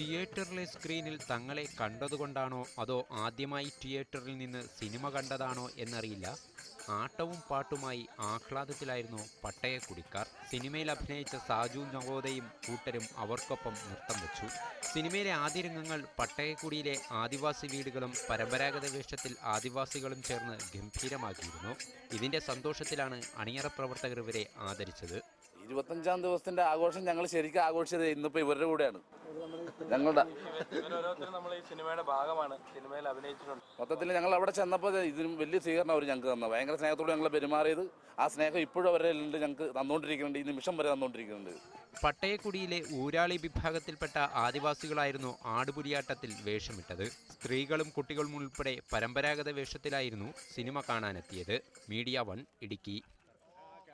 തിയേറ്ററിലെ സ്ക്രീനിൽ തങ്ങളെ കണ്ടതുകൊണ്ടാണോ അതോ ആദ്യമായി തിയേറ്ററിൽ നിന്ന് സിനിമ കണ്ടതാണോ എന്നറിയില്ല, ആട്ടവും പാട്ടുമായി ആഹ്ലാദത്തിലായിരുന്നു പട്ടയക്കുടിക്കാർ. സിനിമയിൽ അഭിനയിച്ച സാജു നവോദയും കൂട്ടരും അവർക്കൊപ്പം നൃത്തം വെച്ചു. സിനിമയിലെ ആദ്യ രംഗങ്ങൾ പട്ടയക്കുടിയിലെ ആദിവാസി വീടുകളും പരമ്പരാഗത വേഷത്തിൽ ആദിവാസികളും ചേർന്ന് ഗംഭീരമാക്കിയിരുന്നു. ഇതിന്റെ സന്തോഷത്തിലാണ് അണിയറ പ്രവർത്തകർ ഇവരെ ആദരിച്ചത്. 25-ാം ദിവസത്തിന്റെ ആഘോഷം ഞങ്ങൾ ശരിക്കും ആഘോഷിച്ചത് ഇന്നിപ്പോ ഇവരുടെ കൂടെയാണ്. ഞങ്ങളുടെ സിനിമയുടെ ഭാഗമാണ്, സിനിമയിൽ അഭിനയിച്ചിട്ടുണ്ട്. മൊത്തത്തിൽ ഞങ്ങൾ അവിടെ ചെന്നപ്പോൾ ഇതിനും വലിയ സ്വീകരണം അവർ ഞങ്ങൾക്ക് തന്നു. ഭയങ്കര സ്നേഹത്തോടെ ഞങ്ങൾ പെരുമാറിയത്. ആ സ്നേഹം ഇപ്പോഴും അവരുടെ ഞങ്ങൾക്ക് തന്നുകൊണ്ടിരിക്കുന്നുണ്ട്, ഈ നിമിഷം വരെ തന്നുകൊണ്ടിരിക്കുന്നുണ്ട്. പട്ടയക്കുടിയിലെ ഊരാളി വിഭാഗത്തിൽപ്പെട്ട ആദിവാസികളായിരുന്നു ആടുപുലിയാട്ടത്തിൽ വേഷമിട്ടത്. സ്ത്രീകളും കുട്ടികളും ഉൾപ്പെടെ പരമ്പരാഗത വേഷത്തിലായിരുന്നു സിനിമ കാണാനെത്തിയത്. മീഡിയ 1 ഇടുക്കി.